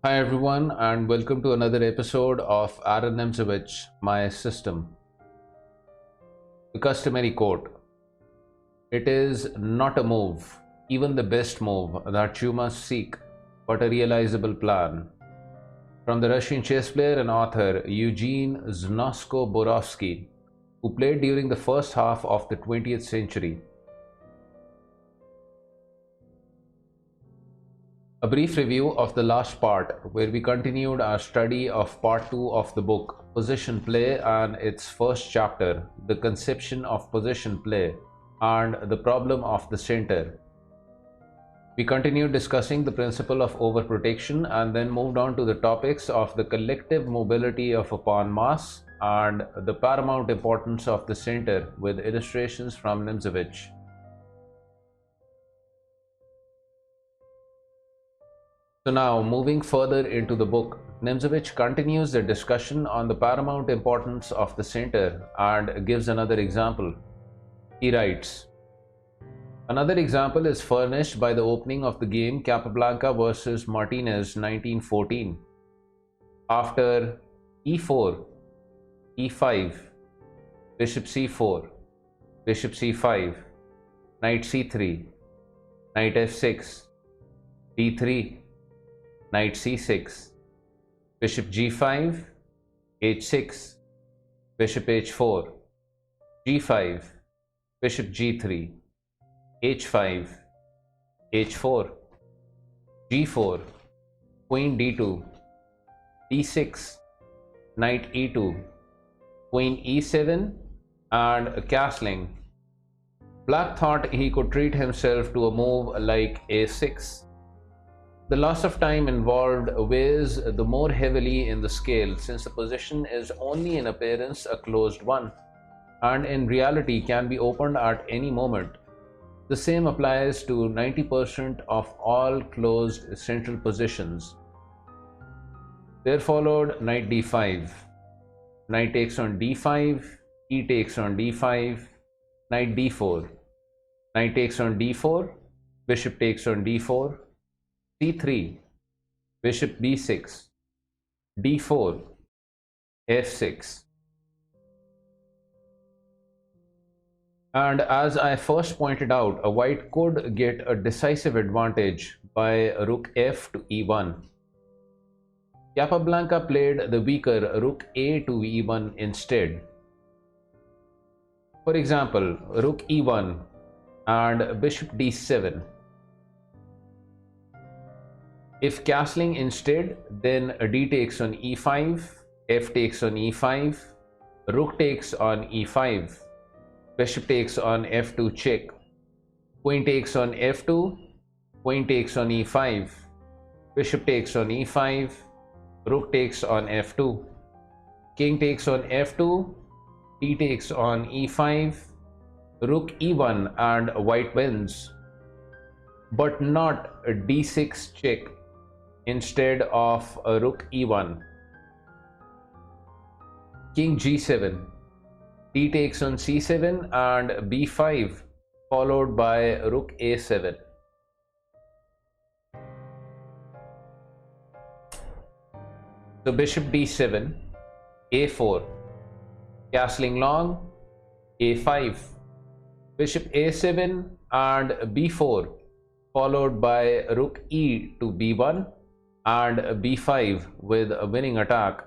Hi everyone, and welcome to another episode of Aron Nimzowitsch, My System. The customary quote: "It is not a move, even the best move, that you must seek, but a realizable plan." From the Russian chess player and author Eugene Znosko-Borovsky, who played during the first half of the 20th century. A brief review of the last part, where we continued our study of part 2 of the book, Position Play, and its first chapter, The Conception of Position Play and the Problem of the Center. We continued discussing the principle of overprotection and then moved on to the topics of the collective mobility of a pawn mass and the paramount importance of the center, with illustrations from Nimzowitsch. So now, moving further into the book, Nimzowitsch continues the discussion on the paramount importance of the center and gives another example. He writes, "Another example is furnished by the opening of the game Capablanca versus Martinez 1914. After e4, e5, bishop c4, bishop c5, knight c3, knight f6, d3, knight c6, bishop g5, h6, bishop h4, g5, bishop g3, h5, h4, g4, queen d2, d6, knight e2, queen e7, and castling. Black thought he could treat himself to a move like a6. The loss of time involved weighs the more heavily in the scale, since the position is only in appearance a closed one, and in reality can be opened at any moment. The same applies to 90% of all closed central positions. There followed knight d5, knight takes on d5, e takes on d5, knight d4, knight takes on d4, bishop takes on d4, c3, bishop b6, d4, f6. And as I first pointed out, a white could get a decisive advantage by rook f to e1. Capablanca played the weaker rook a to e1 instead. For example, rook e1 and bishop d7. If castling instead, then d takes on e5, f takes on e5, rook takes on e5, bishop takes on f2 check, queen takes on f2, queen takes on e5, bishop takes on e5, rook takes on f2, king takes on f2, d takes on e5, rook e1, and white wins, but not a d6 check instead of a rook e1. King g7, d takes on c7 and b5, followed by rook a7. So bishop d7, a4, castling long, a5, bishop a7 and b4, followed by rook e to b1 and b5 with a winning attack.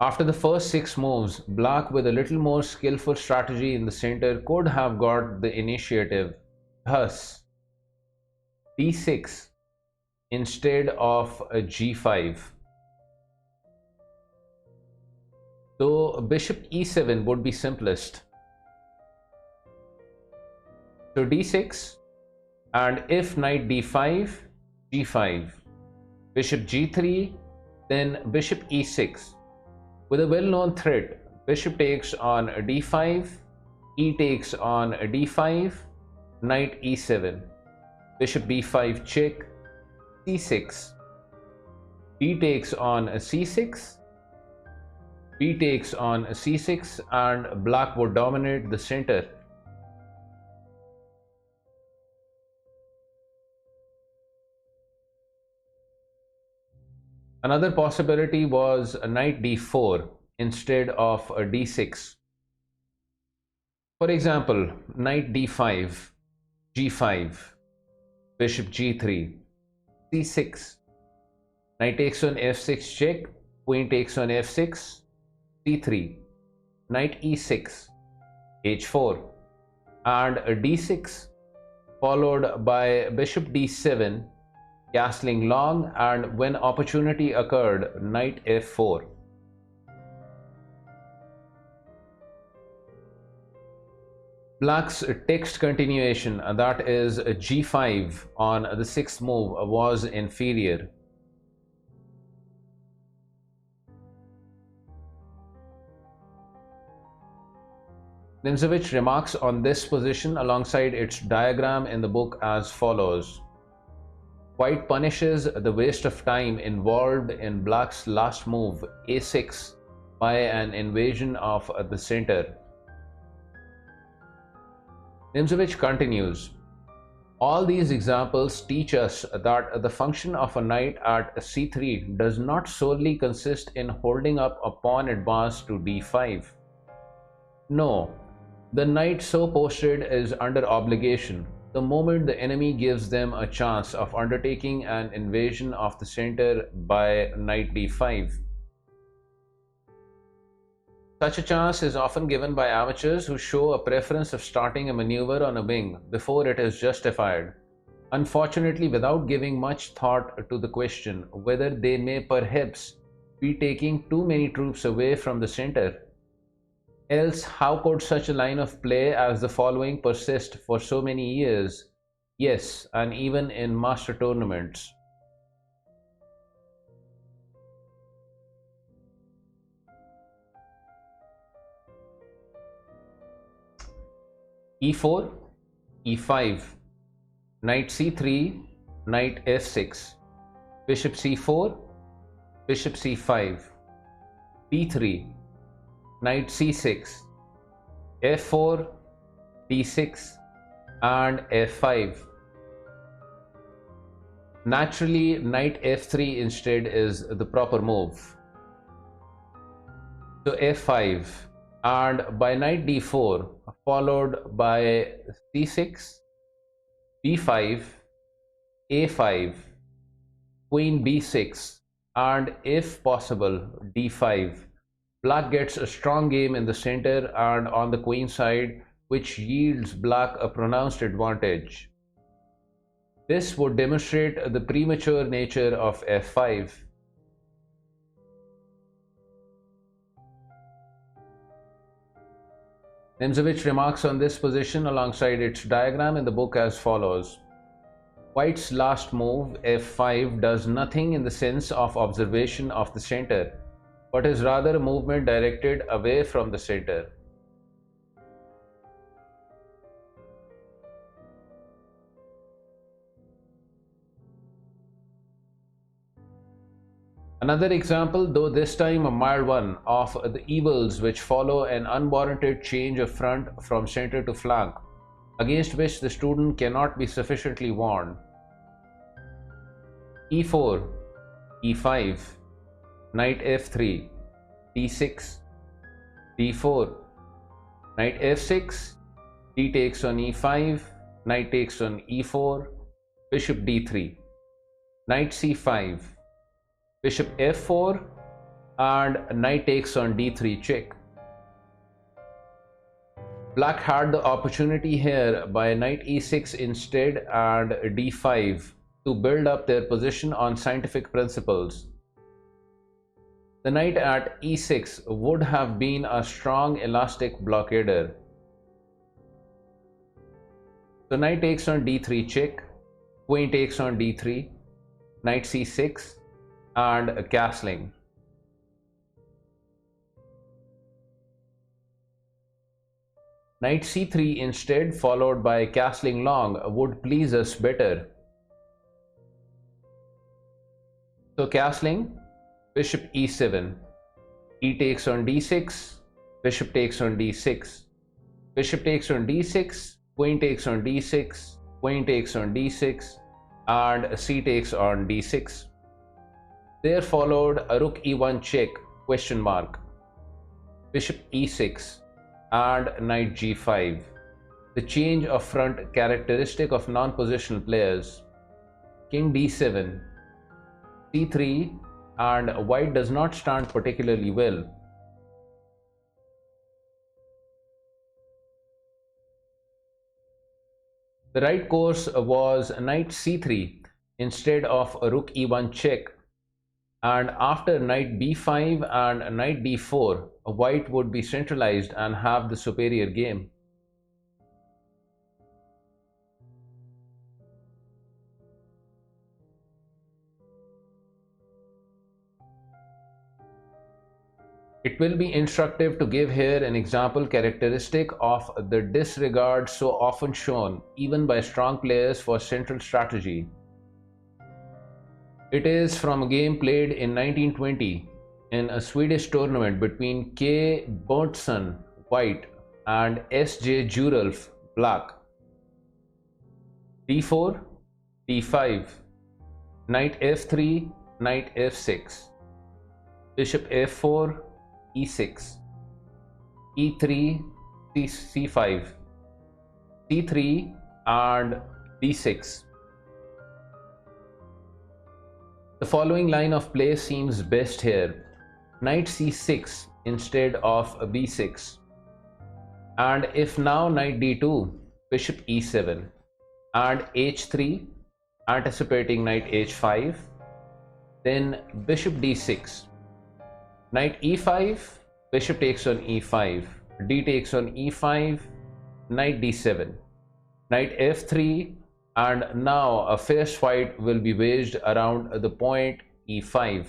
After the first 6 moves, black with a little more skillful strategy in the center could have got the initiative, thus d6 instead of a g5. So bishop e7 would be simplest. So d6, and if knight d5, g5, bishop g3, then bishop e6. With a well-known threat, bishop takes on d5, e takes on d5, knight e7, bishop b5 check, c6, d takes on c6, b takes on c6, and black would dominate the center. Another possibility was a knight d4 instead of a d6. For example, knight d5, g5, bishop g3, c6, knight takes on f6 check, queen takes on f6, c3, knight e6, h4, and a d6, followed by bishop d7, castling long, and when opportunity occurred, knight f4. Black's text continuation, that is g5 on the sixth move, was inferior. Nimzowitsch remarks on this position alongside its diagram in the book as follows. White punishes the waste of time involved in Black's last move, a6, by an invasion of the center. Nimzowitsch continues, all these examples teach us that the function of a knight at c3 does not solely consist in holding up a pawn advance to d5. No, the knight so posted is under obligation the moment the enemy gives them a chance of undertaking an invasion of the center by knight d5. Such a chance is often given by amateurs who show a preference of starting a maneuver on a wing before it is justified, unfortunately without giving much thought to the question whether they may perhaps be taking too many troops away from the center. Else, how could such a line of play as the following persist for so many years? Yes, and even in master tournaments. e4, e5, knight c3, knight f6, bishop c4, bishop c5, d3, knight c6, f4, d6, and f5. Naturally, knight f3 instead is the proper move. So f5, and by knight d4, followed by c6, b5, a5, queen b6, and if possible d5. Black gets a strong game in the center and on the queen side, which yields Black a pronounced advantage. This would demonstrate the premature nature of f5. Nimzowitsch remarks on this position alongside its diagram in the book as follows. White's last move, f5, does nothing in the sense of observation of the center, but is rather a movement directed away from the center. Another example, though this time a mild one, of the evils which follow an unwarranted change of front from center to flank, against which the student cannot be sufficiently warned. e4, e5, knight f3, d6, d4, knight f6, d takes on e5, knight takes on e4, bishop d3, knight c5, bishop f4, and knight takes on d3 check. Black had the opportunity here by knight e6 instead and d5 to build up their position on scientific principles. The knight at e6 would have been a strong elastic blockader. So knight takes on d3 check, queen takes on d3, knight c6, and castling. Knight c3 instead, followed by castling long, would please us better. So castling, bishop e7, e takes on d6, bishop takes on d6, bishop takes on d6, queen takes on d6, queen takes on d6, and c takes on d6. There followed a rook e1 check, question mark, bishop e6 and knight g5. The change of front characteristic of non-positional players. King d7, c3, and white does not stand particularly well. The right course was knight c3 instead of a rook e1 check, and after knight b5 and knight d4, white would be centralized and have the superior game. It will be instructive to give here an example characteristic of the disregard so often shown even by strong players for central strategy. It is from a game played in 1920 in a Swedish tournament between K. Berntsen, white, and S.J. Jurulf, black. d4, d5, knight f3, knight f6, bishop f4, e6, e3, c5, c3 and d6. The following line of play seems best here. Knight c6 instead of b6. And if now knight d2, bishop e7 and h3, anticipating knight h5, then bishop d6. Knight e5, bishop takes on e5, d takes on e5, knight d7, knight f3, and now a fierce fight will be waged around the point e5.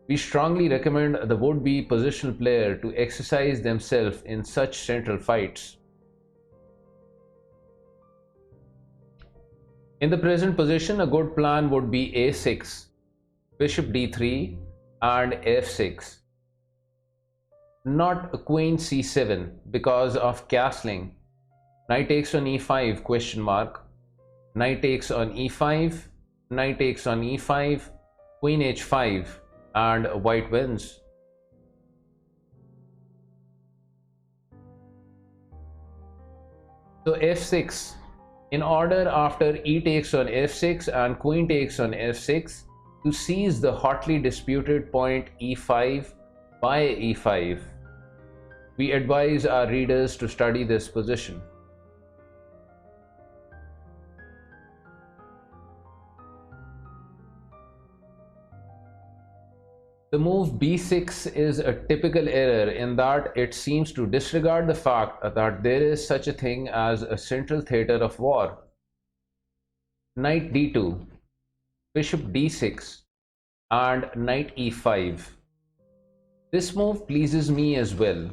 We strongly recommend the would-be positional player to exercise themselves in such central fights. In the present position, a good plan would be a6, bishop d3, and f6, not queen c7 because of castling. Knight takes on e5, question mark, knight takes on e5, knight takes on e5, queen h5, and white wins. So f6, in order after e takes on f6 and queen takes on f6, to seize the hotly disputed point e5 by e5. We advise our readers to study this position. The move b6 is a typical error in that it seems to disregard the fact that there is such a thing as a central theatre of war. Knight d2, bishop d6, and knight e5. This move pleases me as well,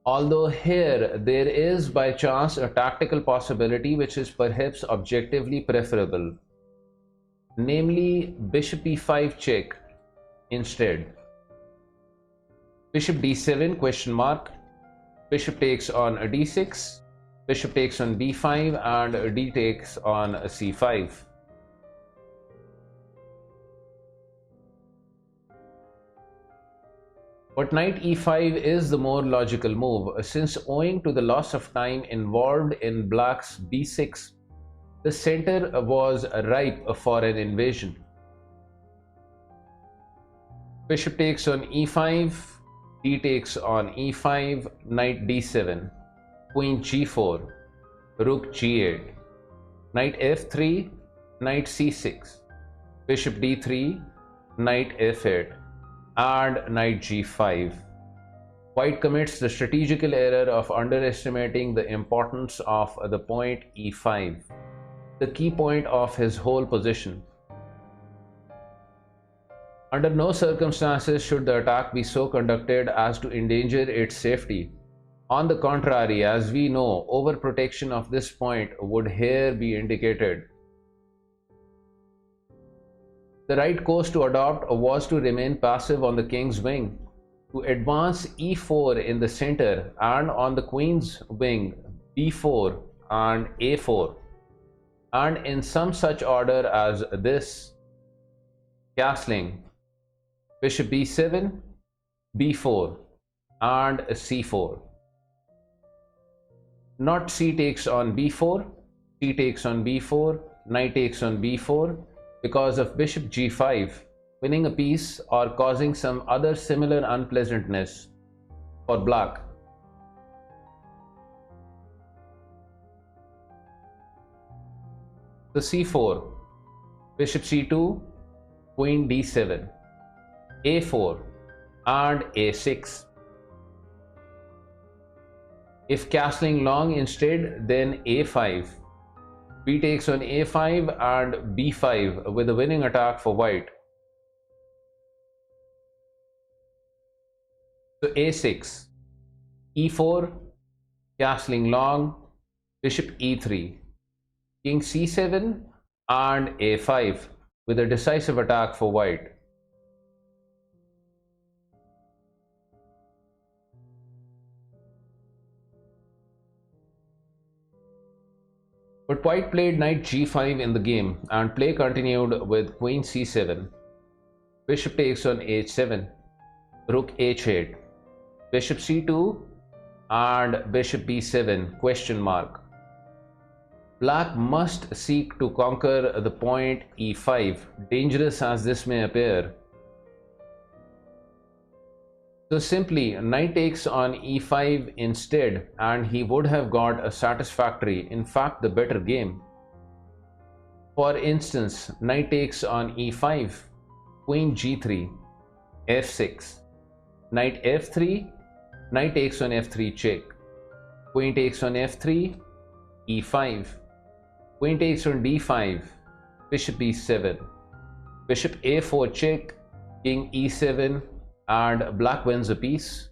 although here there is by chance a tactical possibility which is perhaps objectively preferable, namely bishop e5 check instead. Bishop d7, question mark, bishop takes on a d6, bishop takes on b5, and d takes on a c5. But knight e5 is the more logical move, since owing to the loss of time involved in black's b6, the center was ripe for an invasion. Bishop takes on e5, d takes on e5, knight d7, queen g4, rook g8, knight f3, knight c6, bishop d3, knight f8, and knight g5. White commits the strategical error of underestimating the importance of the point e5, the key point of his whole position. Under no circumstances should the attack be so conducted as to endanger its safety. On the contrary, as we know, overprotection of this point would here be indicated. The right course to adopt was to remain passive on the king's wing, to advance e4 in the center, and on the queen's wing b4 and a4, and in some such order as this. castling, bishop b7, b4 and c4. Not c takes on b4, c takes on b4, knight takes on b4 because of bishop g5 winning a piece or causing some other similar unpleasantness for black. So c4, bishop c2, queen d7, a4 and a6. If castling long instead, then a5. B takes on a5 and b5 with a winning attack for white. So a6, e4, castling long, bishop e3, king c7 and a5 with a decisive attack for white. But white played knight g5 in the game and play continued with queen c7. Bishop takes on h7, rook h8, bishop c2 and bishop b7 question mark. Black must seek to conquer the point e5, dangerous as this may appear. So simply knight takes on e5 instead and he would have got a satisfactory, in fact the better game. For instance, knight takes on e5, queen g3, f6, knight f3, knight takes on f3 check, queen takes on f3, e5, queen takes on d5, bishop b7, bishop a4 check, king e7 and black wins a piece.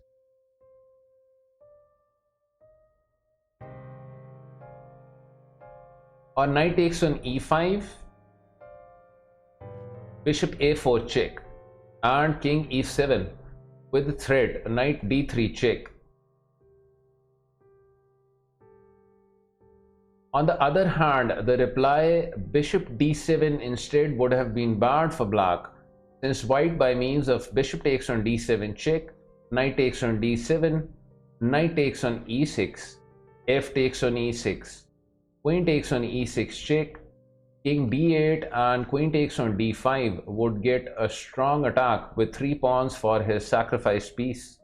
Or knight takes on e5, bishop a4 check and king e7 with the threat knight d3 check. On the other hand, the reply bishop d7 instead would have been bad for black, since white by means of bishop takes on d7 check, knight takes on d7, knight takes on e6, f takes on e6, queen takes on e6 check, king d8 and queen takes on d5 would get a strong attack with 3 pawns for his sacrificed piece.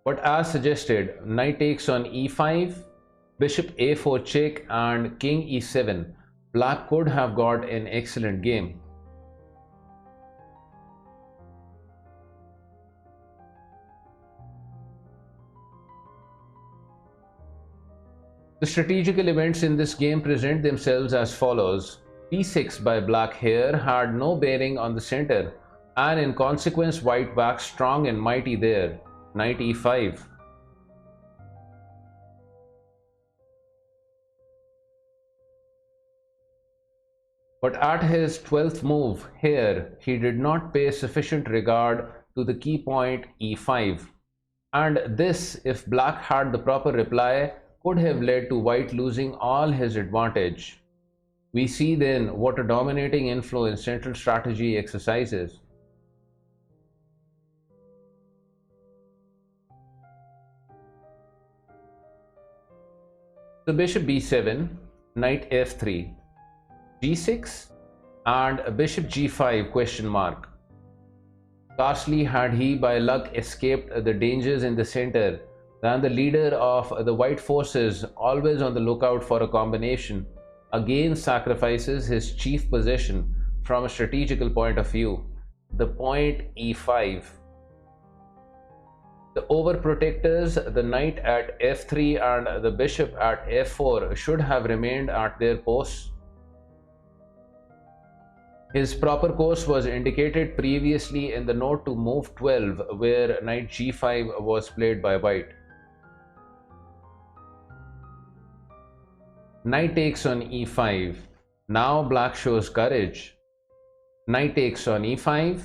But as suggested, knight takes on e5, bishop a4 check and king e7, black could have got an excellent game. The strategical events in this game present themselves as follows. b6 by black here had no bearing on the center, and in consequence white waxed strong and mighty there. Knight e5. But at his 12th move here, he did not pay sufficient regard to the key point e5. And this, if black had the proper reply, could have led to white losing all his advantage. We see then what a dominating influence central strategy exercises. So bishop b7, knight f3, g6 and bishop g5 question mark. Scarcely had he by luck escaped the dangers in the center than the leader of the white forces, always on the lookout for a combination, again sacrifices his chief possession from a strategical point of view, the point e5. The overprotectors, the knight at f3 and the bishop at f4, should have remained at their posts. His proper course was indicated previously in the note to move 12, where knight g5 was played by white. Knight takes on e5. Now black shows courage. Knight takes on e5,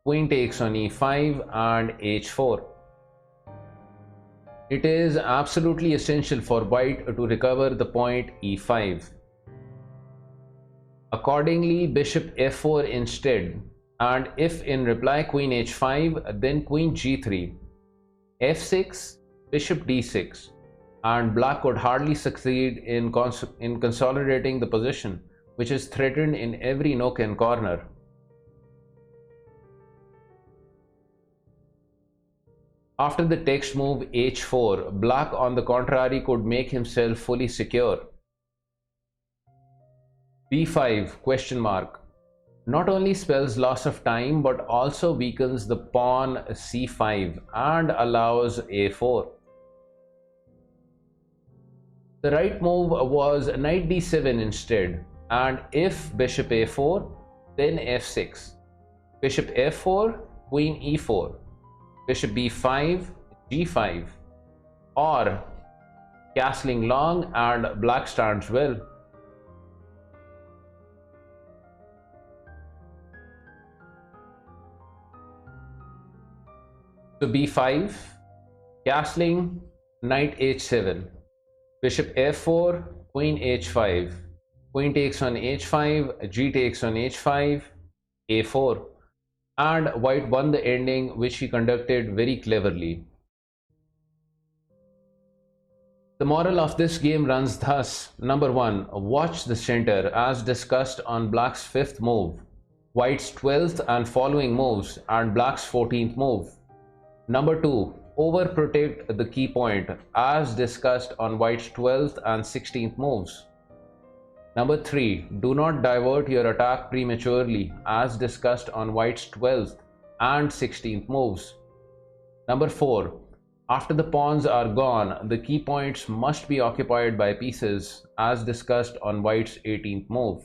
queen takes on e5 and h4. It is absolutely essential for white to recover the point e5. Accordingly, bishop f4 instead, and if in reply queen h5, then queen g3, f6, bishop d6, and black could hardly succeed in consolidating the position, which is threatened in every nook and corner. After the text move h4, black on the contrary could make himself fully secure. b5 ? Not only spells loss of time but also weakens the pawn c5 and allows a4. The right move was knight d7 instead, and if bishop a4, then f6, bishop f4, queen e4, bishop b5, g5, or castling long and black stands well. So b5, castling, knight h7, bishop f4, queen h5, queen takes on h5, g takes on h5, a4, and white won the ending, which he conducted very cleverly. The moral of this game runs thus. Number 1, watch the center as discussed on black's 5th move, white's 12th and following moves, and black's 14th move. Number 2, overprotect the key point as discussed on white's 12th and 16th moves. Number 3, do not divert your attack prematurely as discussed on white's 12th and 16th moves. Number 4, after the pawns are gone, the key points must be occupied by pieces as discussed on white's 18th move.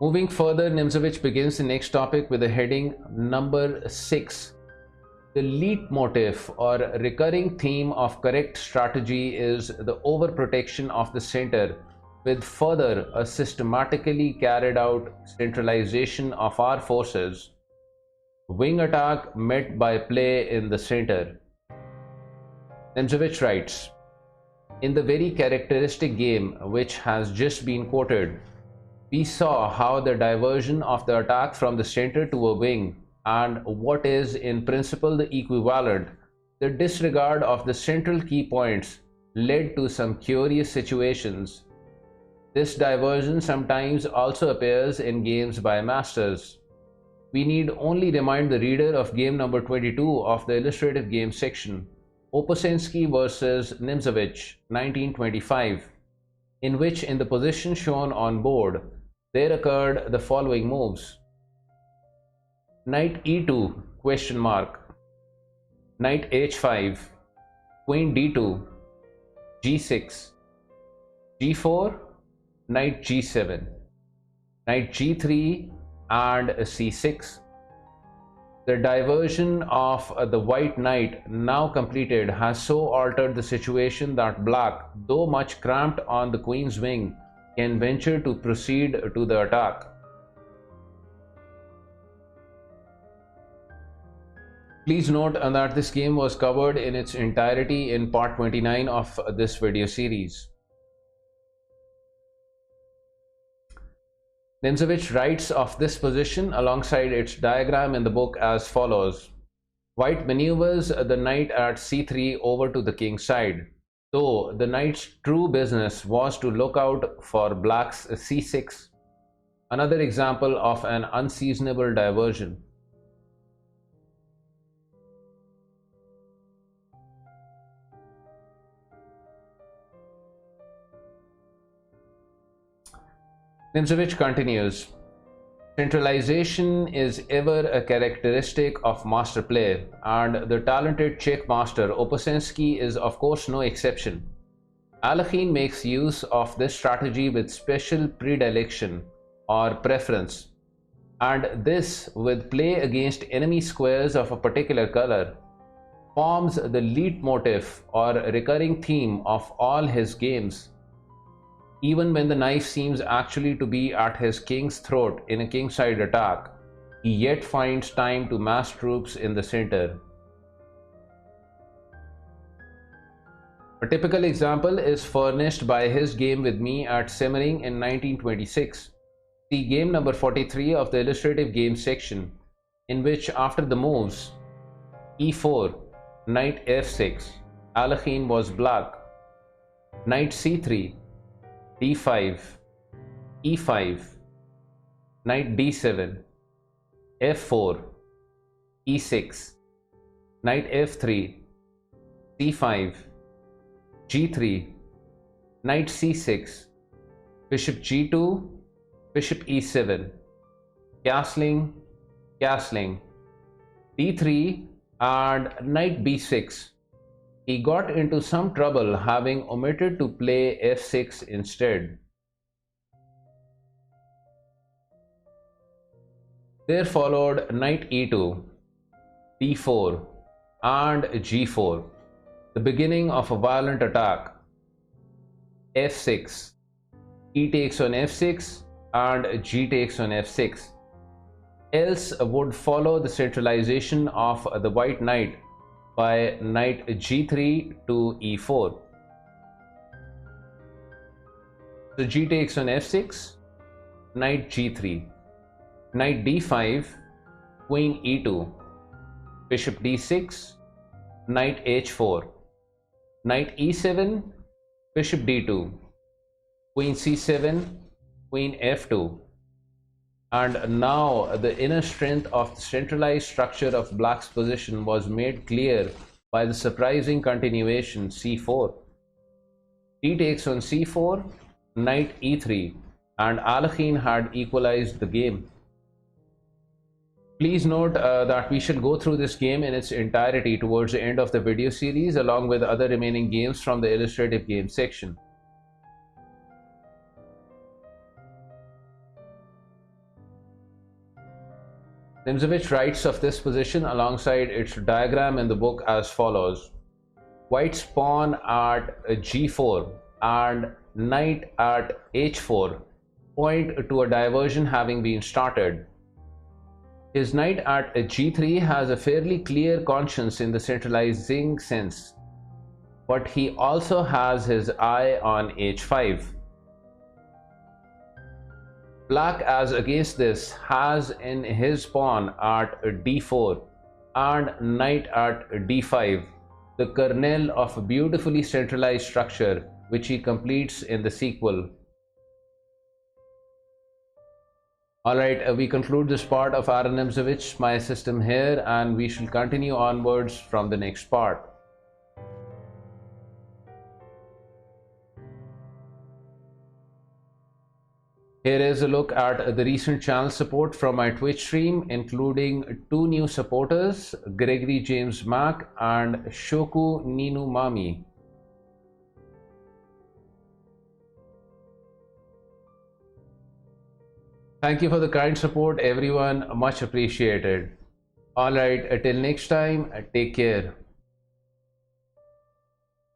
Moving further, Nimzowitsch begins the next topic with the heading number 6. The leitmotif or recurring theme of correct strategy is the overprotection of the center, with further a systematically carried out centralization of our forces. Wing attack met by play in the center. Nimzowitsch writes, in the very characteristic game which has just been quoted, we saw how the diversion of the attack from the center to a wing, and what is in principle the equivalent, the disregard of the central key points, led to some curious situations. This diversion sometimes also appears in games by masters. We need only remind the reader of game number 22 of the illustrative game section, Opusensky versus Nimzowitsch, 1925, in which in the position shown on board, there occurred the following moves. Knight e2, knight h5, queen d2, g6, g4, knight g7, knight g3, and c6. The diversion of the white knight now completed has so altered the situation that black, though much cramped on the queen's wing, can venture to proceed to the attack. Please note that this game was covered in its entirety in part 29 of this video series. Nimzowitsch writes of this position alongside its diagram in the book as follows. White maneuvers the knight at c3 over to the king's side, though the knight's true business was to look out for black's c6, another example of an unseasonable diversion. Nimzowitsch continues, centralization is ever a characteristic of master play, and the talented Czech master Opusensky is of course no exception. Qhinn makes use of this strategy with special predilection or preference, and this, with play against enemy squares of a particular color, forms the leitmotif or recurring theme of all his games. Even when the knife seems actually to be at his king's throat in a kingside attack, he yet finds time to mass troops in the center. A typical example is furnished by his game with me at Semmering in 1926. See game number 43 of the illustrative game section, in which after the moves e4, knight f6, Alekhine was black, knight c3, d5, e5, knight d7, f4, e6, knight f3, c5, g3, knight c6, bishop g2, bishop e7, castling, castling, d3 and knight b6. He got into some trouble having omitted to play f6 instead. There followed knight e2, d4 and g4, the beginning of a violent attack. f6, e takes on f6 and g takes on f6. Else would follow the centralization of the white knight by knight g3 to e4. So g takes on f6, knight g3, knight d5, queen e2, bishop d6, knight h4, knight e7, bishop d2, queen c7, queen f2. And now the inner strength of the centralized structure of black's position was made clear by the surprising continuation c4. D takes on c4, knight e3, and Alekhine had equalized the game. Please note that we shall go through this game in its entirety towards the end of the video series, along with other remaining games from the illustrative game section. Nimzowitsch writes of this position alongside its diagram in the book as follows. White's pawn at g4 and knight at h4 point to a diversion having been started. His knight at g3 has a fairly clear conscience in the centralizing sense, but he also has his eye on h5. Black, as against this, has in his pawn at d4 and knight at d5 the kernel of a beautifully centralized structure, which he completes in the sequel. Alright, we conclude this part of Aron Nimzowitsch, my system here, and we shall continue onwards from the next part. Here is a look at the recent channel support from my Twitch stream, including two new supporters, GregoryJamesMac and shokuninumami. Thank you for the kind support, everyone. Much appreciated. Alright, till next time, take care.